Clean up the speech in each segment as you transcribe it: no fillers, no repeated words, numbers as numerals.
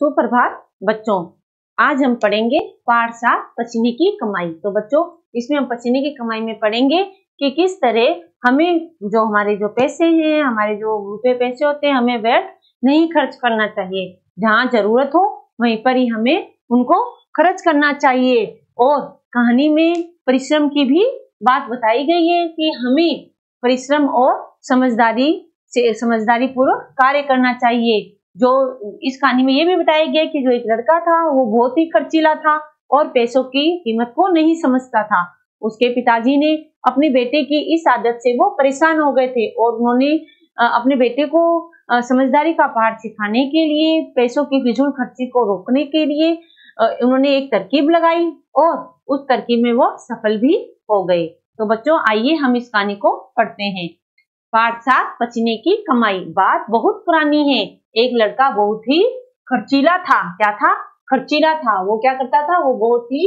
सुप्रभात बच्चों। आज हम पढ़ेंगे पाठ 7 पसीने की कमाई। तो बच्चों, इसमें हम पसीने की कमाई में पढ़ेंगे कि किस तरह हमें जो हमारे जो पैसे हैं, हमारे जो रुपए पैसे होते हैं, हमें व्यर्थ नहीं खर्च करना चाहिए। जहाँ जरूरत हो वहीं पर ही हमें उनको खर्च करना चाहिए। और कहानी में परिश्रम की भी बात बताई गई है कि हमें परिश्रम और समझदारी पूर्वक कार्य करना चाहिए। जो इस कहानी में ये भी बताया गया कि जो एक लड़का था वो बहुत ही खर्चीला था और पैसों की कीमत को नहीं समझता था। उसके पिताजी ने अपने बेटे की इस आदत से वो परेशान हो गए थे और उन्होंने अपने बेटे को समझदारी का पाठ सिखाने के लिए, पैसों की फिजूल खर्ची को रोकने के लिए उन्होंने एक तरकीब लगाई और उस तरकीब में वो सफल भी हो गए। तो बच्चों, आइए हम इस कहानी को पढ़ते हैं। पाठ 7 पसीने की कमाई। बात बहुत पुरानी है। एक लड़का बहुत ही खर्चीला था। क्या था? खर्चीला था। वो क्या करता था? वो बहुत ही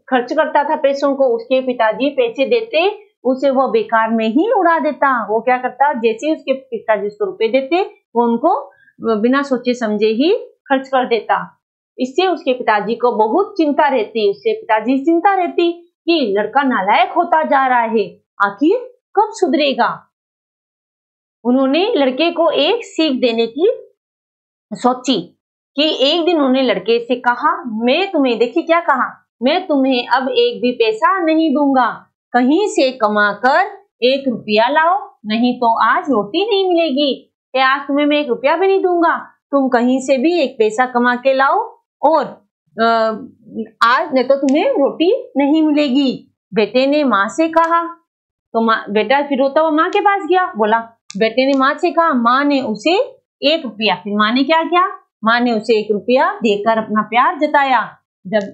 खर्च करता था पैसों को। उसके पिताजी पैसे देते, उसे वो बेकार में ही उड़ा देता। वो क्या करता? जैसे उसके पिताजी उसको रुपए देते, वो उनको बिना सोचे समझे ही खर्च कर देता। इससे उसके पिताजी को बहुत चिंता रहती। उससे पिताजी चिंता रहती कि लड़का नालायक होता जा रहा है, आखिर कब सुधरेगा। उन्होंने लड़के को एक सीख देने की सोची कि एक दिन उन्होंने लड़के से कहा, मैं तुम्हें, देखिए क्या कहा, मैं तुम्हें अब एक भी पैसा नहीं दूंगा। कहीं से कमाकर 1 रुपया लाओ, नहीं तो आज रोटी नहीं मिलेगी। आज तुम्हें मैं 1 रुपया भी नहीं दूंगा, तुम कहीं से भी 1 पैसा कमा के लाओ और आज नहीं तो तुम्हें रोटी नहीं मिलेगी। बेटे ने माँ से कहा। तो बेटा फिर रोता हुआ माँ के पास गया। बोला, बेटे ने माँ से कहा। माँ ने उसे 1 रुपया, फिर माँ ने क्या किया? माँ ने उसे 1 रुपया देकर अपना प्यार जताया। जब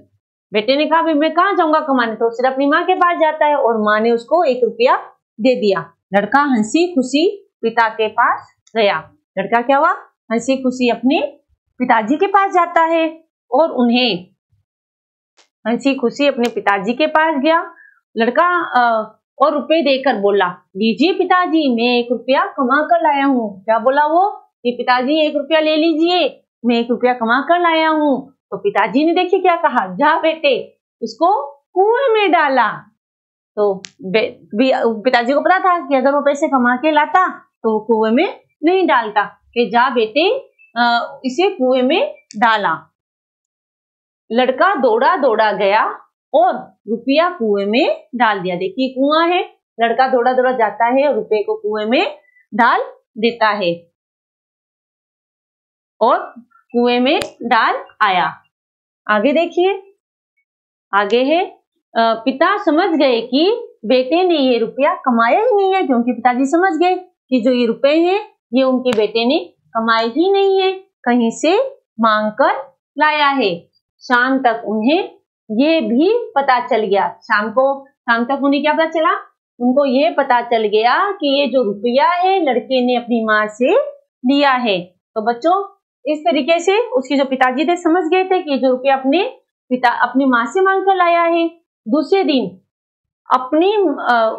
बेटे ने कहा, मैं कहाँ जाऊंगा कमाने, तो सिर्फ अपनी माँ के पास जाता है और माँ ने उसको 1 रुपया दे दिया। लड़का हंसी खुशी पिता के पास गया। लड़का क्या हुआ? हंसी खुशी अपने पिताजी के पास जाता है और उन्हें हंसी खुशी अपने पिताजी के पास गया। लड़का और रुपए देकर बोला, लीजिए पिताजी, मैं 1 रुपया कमा कर लाया हूँ। क्या बोला वो? कि पिताजी 1 रुपया ले लीजिए, मैं 1 रुपया कमा कर लाया हूँ। तो पिताजी ने देखिए क्या कहा, जा बेटे, इसको कुएं में डाला। तो पिताजी को पता था कि अगर वो पैसे कमा के लाता तो वो कुएं में नहीं डालता, कि जा बेटे इसे कुएं में डाला। लड़का दौड़ा दौड़ा गया और रुपया कुएं में डाल दिया। देखिए कुआं है, लड़का दौड़ा दौड़ा जाता है और रुपये को कुएं में डाल देता है और कुएं में डाल आया। आगे देखिए, आगे है, पिता समझ गए कि बेटे ने ये रुपया कमाया ही नहीं है, क्योंकि पिताजी समझ गए कि जो ये रुपए हैं ये उनके बेटे ने कमाए ही नहीं है, कहीं से मांग कर लाया है। शाम तक उन्हें ये भी पता चल गया। शाम तक उन्हें क्या पता चला? उनको ये पता चल गया कि ये जो रुपया है लड़के ने अपनी माँ से लिया है। तो बच्चों, इस तरीके से उसके जो पिताजी थे समझ गए थे कि जो रुपया अपनी माँ से मांग कर लाया है। दूसरे दिन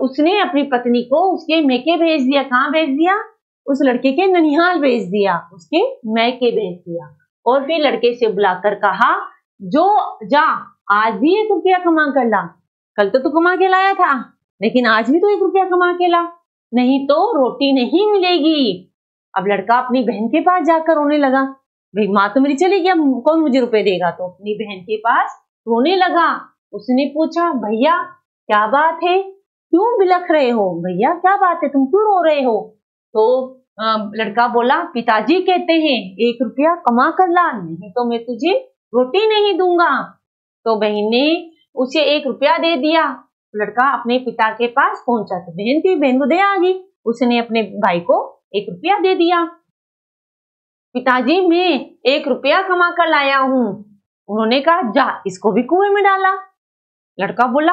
उसने अपनी पत्नी को उसके मैके भेज दिया। कहाँ भेज दिया? उस लड़के के ननिहाल भेज दिया, उसके मैके भेज दिया। और फिर लड़के से बुलाकर कहा, जो जा आज भी 1 रुपया कमा कर ला। कल तो तू कमा के लाया था, लेकिन आज भी तो 1 रुपया कमा के ला, नहीं तो रोटी नहीं मिलेगी। अब लड़का अपनी बहन के पास जाकर रोने लगा। भाई माँ तो मेरी चली गई, कौन मुझे रुपए देगा? तो अपनी बहन के पास रोने लगा। उसने पूछा, भैया क्या बात है, क्यों बिलख रहे हो? भैया क्या बात है, तुम क्यों रो रहे हो? तो लड़का बोला, पिताजी कहते हैं 1 रुपया कमा कर ला, नहीं तो मैं तुझे रोटी नहीं दूंगा। तो बहन ने उसे 1 रुपया दे दिया। लड़का अपने पिता के पास पहुंचा तो बहन को दया आ गई। उसने अपने भाई को 1 रुपया दे दिया। पिताजी, मैं 1 रुपया कमा कर लाया हूँ। उन्होंने कहा, जा इसको भी कुएं में डाला। लड़का बोला,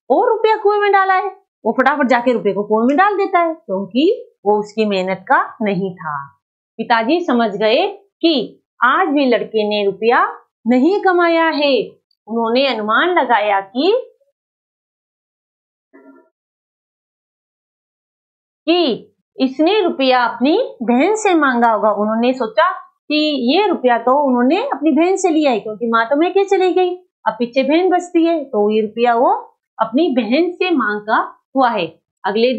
और रुपया कुएं में डाला है? वो फटाफट जाके रुपये को कुएं में डाल देता है, क्योंकि वो उसकी मेहनत का नहीं था। पिताजी समझ गए कि आज भी लड़के ने रुपया नहीं कमाया है। उन्होंने अनुमान लगाया कि इसने रुपया अपनी बहन से मांगा होगा। उन्होंने सोचा कि ये रुपया तो उन्होंने अपनी बहन से लिया है, क्योंकि माँ तो मैके चली गई, अब पीछे बहन बचती है, तो ये रुपया वो अपनी बहन से मांगा हुआ है। अगले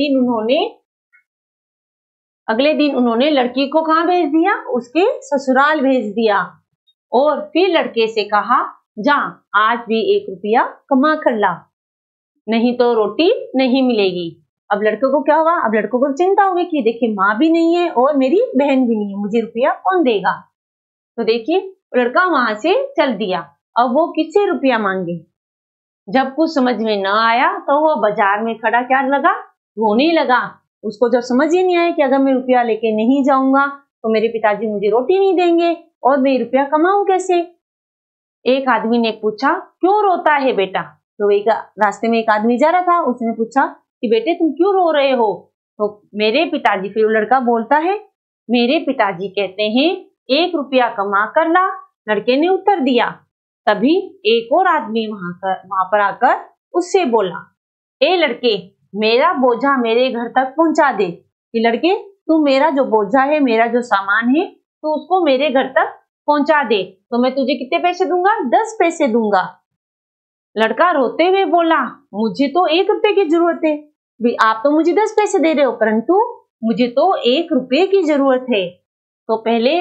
दिन उन्होंने लड़की को कहाँ भेज दिया? उसके ससुराल भेज दिया, और फिर लड़के से कहा, जा आज भी 1 रुपया कमा कर ला, नहीं तो रोटी नहीं मिलेगी। अब लड़के को क्या होगा? अब लड़कों को चिंता होगी कि देखिए माँ भी नहीं है और मेरी बहन भी नहीं है, मुझे रुपया कौन देगा? तो देखिए लड़का वहां से चल दिया। अब वो किससे रुपया मांगे? जब कुछ समझ में न आया तो वो बाजार में खड़ा क्या लगा? रोने लगा। उसको जब समझ ही नहीं आया कि अगर मैं रुपया लेके नहीं जाऊंगा तो मेरे पिताजी मुझे रोटी नहीं देंगे और मैं रुपया कमाऊं कैसे? एक आदमी ने पूछा, क्यों रोता है बेटा? तो एक रास्ते में एक आदमी जा रहा था, उसने पूछा कि बेटे तुम क्यों रो रहे हो? तो मेरे पिताजी, फिर लड़का बोलता है, मेरे पिताजी कहते हैं 1 रुपया कमा कर ला। लड़के ने उत्तर दिया। तभी एक और आदमी वहां पर आकर उससे बोला, ए लड़के, मेरा बोझा मेरे घर तक पहुंचा दे। कि लड़के, तू मेरा जो बोझा है, मेरा जो सामान है, तो उसको मेरे घर तक पहुंचा दे, तो मैं तुझे कितने पैसे दूंगा? 10 पैसे दूंगा। लड़का रोते हुए बोला, मुझे तो 1 रुपए की जरूरत है। भी आप तो मुझे 10 पैसे दे रहे हो, परंतु मुझे तो 1 रुपए की जरूरत है। तो पहले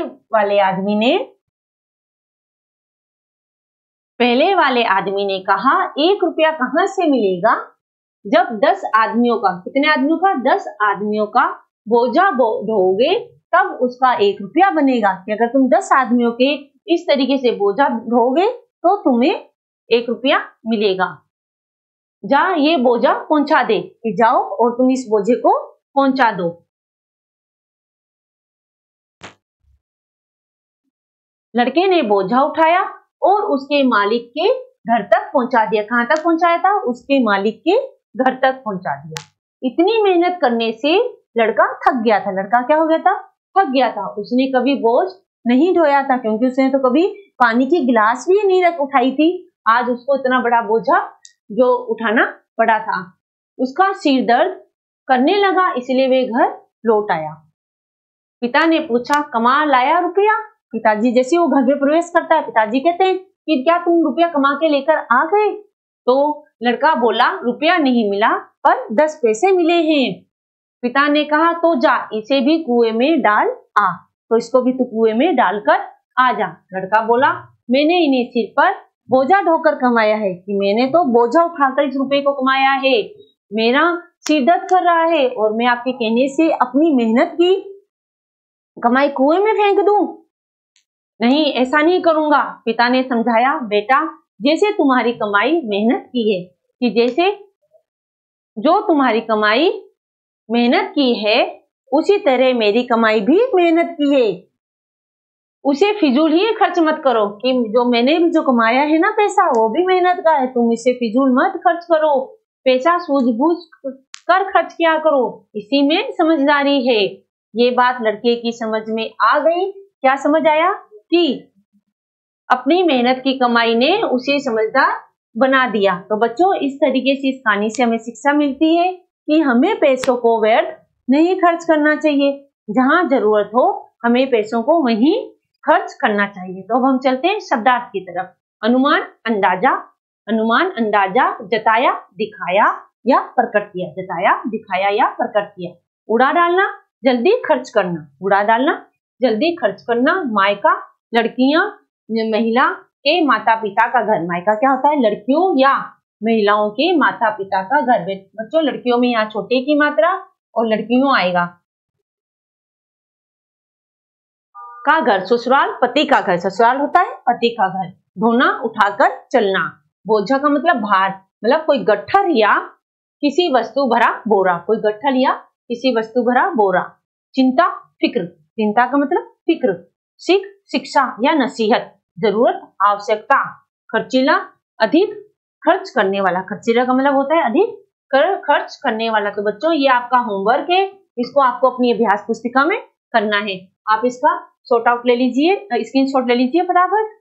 वाले आदमी ने कहा, 1 रुपया कहां से मिलेगा? जब 10 आदमियों का, कितने आदमियों का? 10 आदमियों का बोझा ढोओगे तब उसका 1 रुपया बनेगा। कि अगर तुम 10 आदमियों के इस तरीके से बोझा ढोओगे तो तुम्हें 1 रुपया मिलेगा। जा ये बोझा पहुंचा दे। कि जाओ और तुम इस बोझे को पहुंचा दो। लड़के ने बोझा उठाया और उसके मालिक के घर तक पहुंचा दिया। कहां तक पहुंचाया था? उसके मालिक के घर तक पहुंचा दिया। इतनी मेहनत करने से लड़का थक गया था। लड़का क्या हो गया था? थक गया था। उसने कभी बोझ नहीं ढोया था, क्योंकि उसने तो कभी पानी की गिलास भी नहीं उठाई थी। आज उसको इतना बड़ा बोझा जो उठाना पड़ा था। उसका सिर दर्द करने लगा, इसलिए वे घर लौट आया। पिता ने पूछा, कमा लाया रुपया? पिताजी जैसे वो घर में प्रवेश करता है, पिताजी कहते हैं कि क्या तुम रुपया कमा के लेकर आ गए? तो लड़का बोला, रुपया नहीं मिला पर 10 पैसे मिले हैं। पिता ने कहा, तो जा इसे भी कुएं में डाल आ। तो इसको भी तू कुएं में डालकर आ जा। लड़का बोला, मैंने इन्हें सिर पर बोझा ढोकर कमाया है। कि मैंने तो बोझा उठाकर इस रुपये को कमाया है। मेरा सिर दर्द कर रहा है और मैं आपके कहने से अपनी मेहनत की कमाई कुएं में फेंक दूं? नहीं, ऐसा नहीं करूंगा। पिता ने समझाया, बेटा जैसे तुम्हारी कमाई मेहनत की है, कि जैसे जो तुम्हारी कमाई मेहनत की है उसी तरह मेरी कमाई भी मेहनत की है। उसे फिजूल ही खर्च मत करो। कि जो मैंने भी जो कमाया है ना पैसा, वो भी मेहनत का है, तुम इसे फिजूल मत खर्च करो। पैसा सूझबूझ कर खर्च किया करो, इसी में समझदारी है। ये बात लड़के की समझ में आ गई। क्या समझ आया? कि अपनी मेहनत की कमाई ने उसे समझदार बना दिया। तो बच्चों, इस तरीके से इस कहानी से हमें शिक्षा मिलती है कि हमें पैसों को व्यर्थ नहीं खर्च करना चाहिए। जहां जरूरत हो हमें पैसों को वहीं खर्च करना चाहिए। तो अब हम चलते हैं शब्दार्थ की तरफ। अनुमान अंदाजा। अनुमान अंदाजा जताया, दिखाया या प्रकट किया। जताया, दिखाया या प्रकट किया। उड़ा डालना, जल्दी खर्च करना। उड़ा डालना, जल्दी खर्च करना। मायका, लड़कियां, महिला के माता पिता का घर। मायका क्या होता है? लड़कियों या महिलाओं के माता पिता का घर। बच्चों, लड़कियों में यहाँ छोटे की मात्रा और लड़कियों आएगा। का घर, ससुराल, पति का घर। ससुराल होता है पति का घर। ढोना, उठाकर चलना। बोझा का मतलब भार, मतलब कोई गट्ठर या किसी वस्तु भरा बोरा। कोई गट्ठर या किसी वस्तु भरा बोरा। चिंता, फिक्र। चिंता का मतलब फिक्र। सीख, शिक्षा या नसीहत। जरूरत, आवश्यकता। खर्चीला, अधिक खर्च करने वाला। खर्चीला का मतलब होता है अधिक खर्च करने वाला। तो बच्चों, ये आपका होमवर्क है, इसको आपको अपनी अभ्यास पुस्तिका में करना है। आप इसका शॉर्ट आउट ले लीजिए, स्क्रीनशॉट ले लीजिए फटाफट।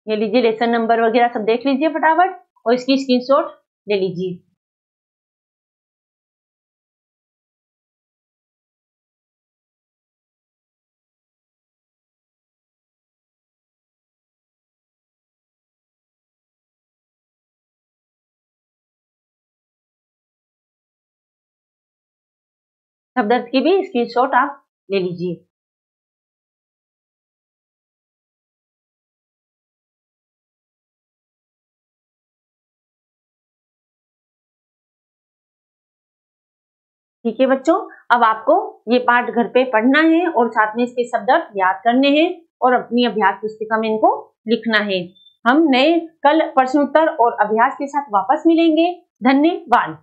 ये लीजिए, लेसन नंबर वगैरह सब देख लीजिए फटाफट और इसकी स्क्रीनशॉट ले लीजिए। शब्दार्थ की भी स्क्रीनशॉट आप ले लीजिए। ठीक है बच्चों, अब आपको ये पाठ घर पे पढ़ना है और साथ में इसके शब्दार्थ याद करने हैं और अपनी अभ्यास पुस्तिका में इनको लिखना है। हम नए कल प्रश्नोत्तर और अभ्यास के साथ वापस मिलेंगे। धन्यवाद।